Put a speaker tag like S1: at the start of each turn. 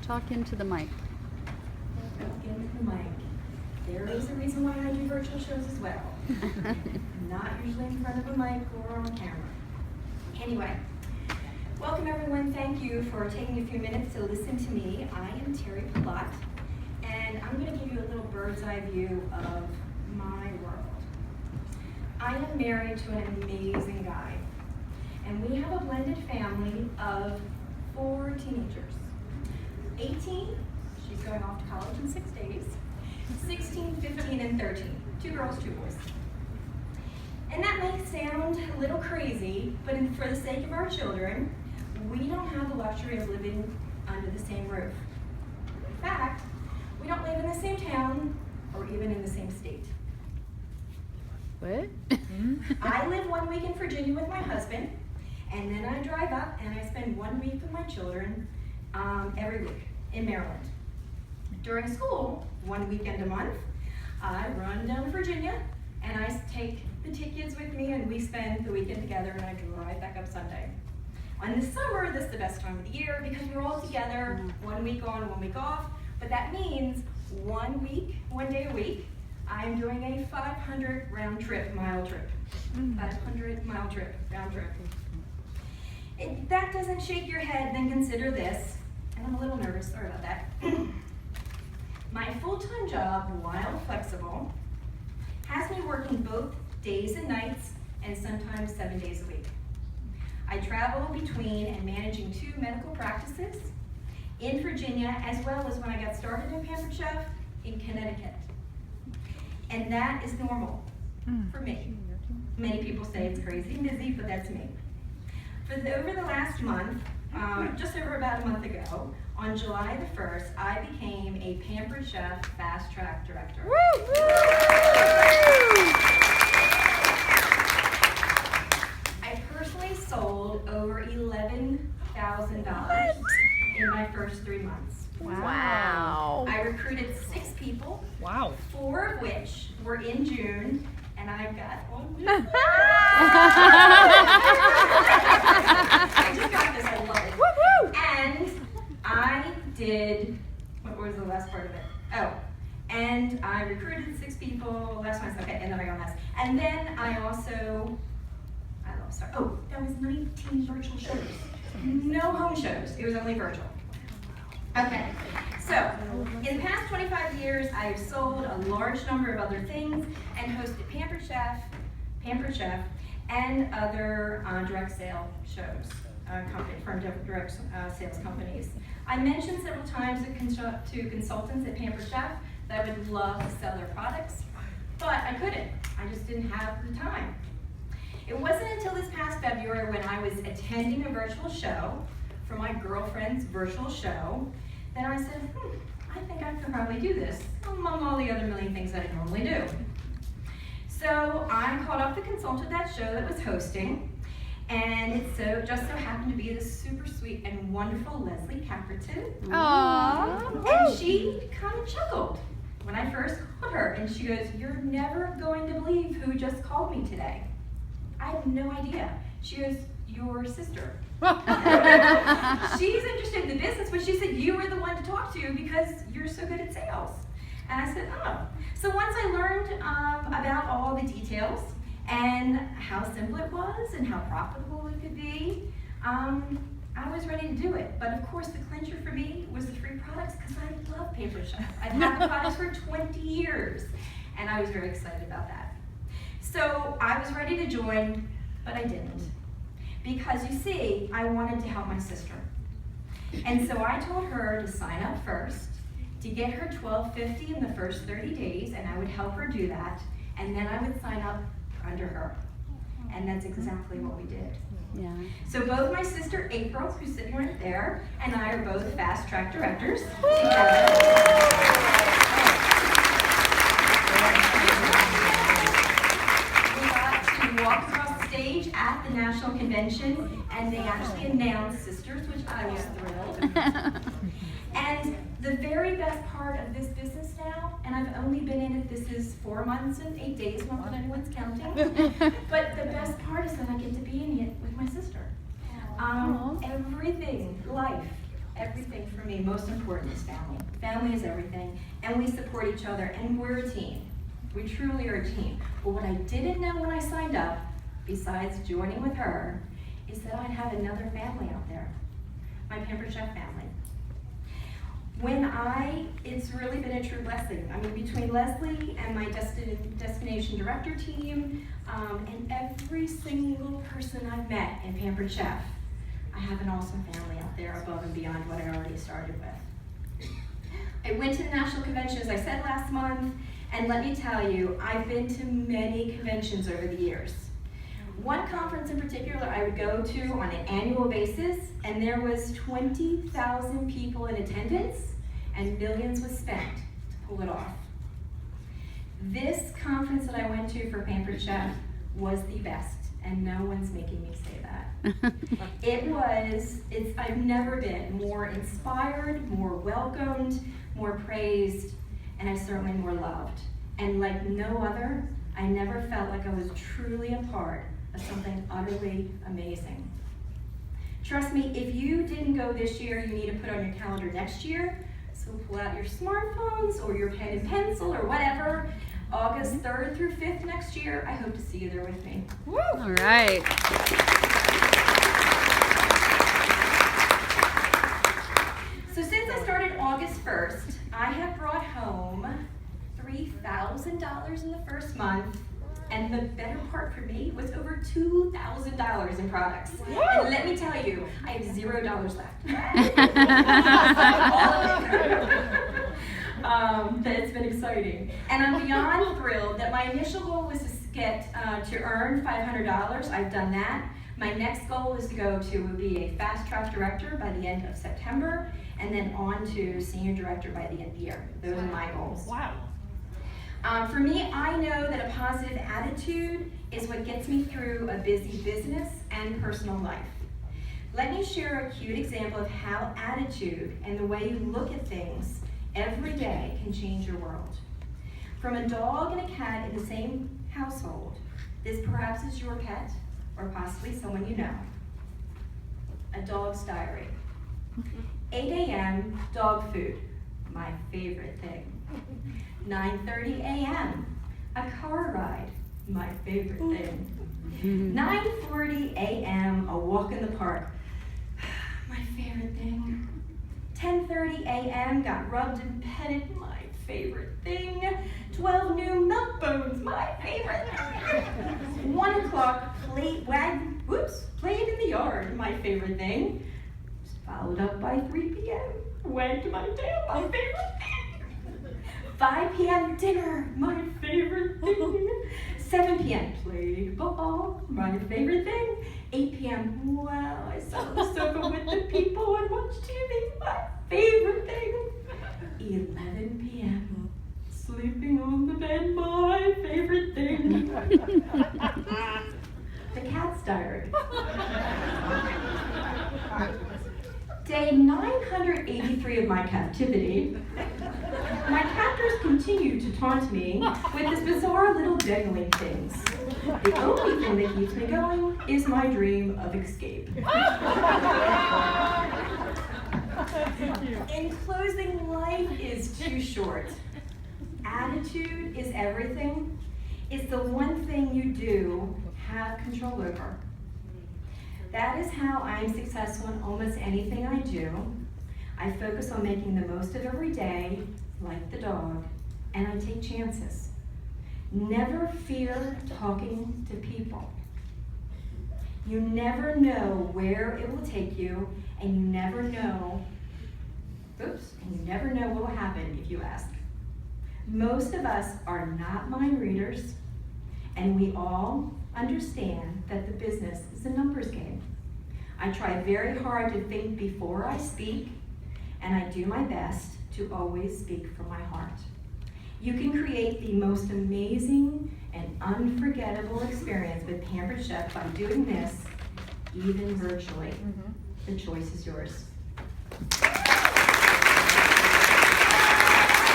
S1: Talk into the mic.
S2: Talk into the mic. There is a reason why I do virtual shows as well. I'm not usually in front of a mic or on camera. Anyway, welcome everyone. Thank you for taking a few minutes to listen to me. I am Teri Palat, and I'm going to give you a little bird's eye view of my world. I am married to an amazing guy, and we have a blended family of 4 teenagers. 18, she's going off to college in 6 days, 16, 15, and 13. 2 girls, 2 boys. And that may sound a little crazy, but for the sake of our children, we don't have the luxury of living under the same roof. In fact, we don't live in the same town or even in the same state.
S1: What?
S2: I live 1 week in Virginia with my husband, and then I drive up and I spend 1 week with my children every week in Maryland. During school, 1 weekend a month, I run down to Virginia and I take the 2 kids with me and we spend the weekend together and I drive back up Sunday. In the summer, this is the best time of the year because we're all together, 1 week on, 1 week off, but that means 1 week, 1 day a week, I'm doing a 500 mile trip. 500 mile trip, round trip. If that doesn't shake your head, then consider this, and I'm a little nervous, sorry about that. My full-time job, while flexible, has me working both days and nights, and sometimes 7 days a week. I travel between and managing 2 medical practices in Virginia, as well as when I got started in Pampered Chef in Connecticut. And that is normal for me. Many people say it's crazy and busy, but that's me. Over the last month, just over about a month ago, on July the 1st, I became a Pampered Chef Fast Track Director. I personally sold over $11,000 in my first 3 months.
S1: Wow.
S2: I recruited 6 people, 4 of which were in June, and I've got one. I just got this, I love it. Woo-hoo! And I did, what was the last part of it? Oh, and I recruited 6 people, last one, okay, and then I got last. And then I also, that was 19 virtual shows. No home shows, it was only virtual. Okay, so in the past 25 years, I have sold a large number of other things and hosted Pampered Chef, and other direct sale shows from direct sales companies. I mentioned several times to consultants at Pampered Chef that I would love to sell their products, but I couldn't. I just didn't have the time. It wasn't until this past February when I was attending a virtual show for my girlfriend's virtual show that I said, I think I could probably do this among all the other million things that I normally do. So I called up the consultant at that show that was hosting, and it just so happened to be this super sweet and wonderful Leslie Caperton.
S1: Aww.
S2: And she kind of chuckled when I first called her, and she goes, "You're never going to believe who just called me today." I had no idea. She goes, "Your sister." She's interested in the business, but she said, "You were the one to talk to because you're so good at sales." And I said, "Oh." So once I learned about all the details and how simple it was and how profitable it could be, I was ready to do it. But of course, the clincher for me was the free products because I love Pampered Chef. I've had the products for 20 years, and I was very excited about that. So I was ready to join, but I didn't. Because you see, I wanted to help my sister. And so I told her to sign up first, to get her $12.50 in the first 30 days, and I would help her do that, and then I would sign up under her. And that's exactly what we did.
S1: Yeah.
S2: So both my sister April, who's sitting right there, and I are both Fast Track Directors together. Walked across the stage at the national convention, and they actually announced sisters, which I was thrilled. And the very best part of this business now, and I've only been in it, this is 4 months and 8 days, not that anyone's counting, but the best part is that I get to be in it with my sister. Everything, life, everything for me, most important is family. Family is everything, and we support each other, and we're a team. We truly are a team. But what I didn't know when I signed up, besides joining with her, is that I'd have another family out there, my Pampered Chef family. It's really been a true blessing. I mean, between Leslie and my destination director team, and every single person I've met in Pampered Chef, I have an awesome family out there above and beyond what I already started with. I went to the national convention, as I said, last month, and let me tell you, I've been to many conventions over the years. One conference in particular I would go to on an annual basis, and there was 20,000 people in attendance, and millions was spent to pull it off. This conference that I went to for Pampered Chef was the best, and no one's making me say that. I've never been more inspired, more welcomed, more praised, and I certainly more loved. And like no other, I never felt like I was truly a part of something utterly amazing. Trust me, if you didn't go this year, you need to put on your calendar next year. So pull out your smartphones or your pen and pencil or whatever. August 3rd through 5th next year, I hope to see you there with me.
S1: Woo! All right.
S2: So since I started August 1st, I have brought home $3,000 in the first month, and the better part for me was over $2,000 in products. Woo! And let me tell you, I have $0 left. All of it. It's been exciting. And I'm beyond thrilled that my initial goal was to earn $500. I've done that. My next goal is to go to be a fast track director by the end of September, and then on to senior director by the end of the year. Those are my goals.
S1: Wow.
S2: For me, I know that a positive attitude is what gets me through a busy business and personal life. Let me share a cute example of how attitude and the way you look at things every day can change your world. From a dog and a cat in the same household, this perhaps is your pet or possibly someone you know. A dog's diary. 8 a.m. dog food, my favorite thing. 9:30 a.m. a car ride, my favorite thing. 9:40 a.m. a walk in the park, my favorite thing. 10:30 a.m. got rubbed and petted, my favorite thing. 12 new milk bones, my favorite thing. 1 o'clock played in the yard, my favorite thing. Followed up by 3 p.m. wagged my tail, my favorite thing. 5 p.m. dinner, my favorite thing. 7 p.m. played ball, my favorite thing. 8 p.m. wow, I sat on the sofa with the people and watched TV, my favorite thing. 11 p.m. sleeping on the bed, my favorite thing. The cat's diary. Day 983 of my captivity, my captors continue to taunt me with this bizarre little dangling things. The only thing that keeps me going is my dream of escape. In closing, life is too short. Attitude is everything. It's the one thing you do have control over. That is how I am successful in almost anything I do. I focus on making the most of every day, like the dog, and I take chances. Never fear talking to people. You never know where it will take you, and you never know what will happen if you ask. Most of us are not mind readers, and we all understand that the business is a numbers game. I try very hard to think before I speak, and I do my best to always speak from my heart. You can create the most amazing and unforgettable experience with Pampered Chef by doing this, even virtually. The choice is yours.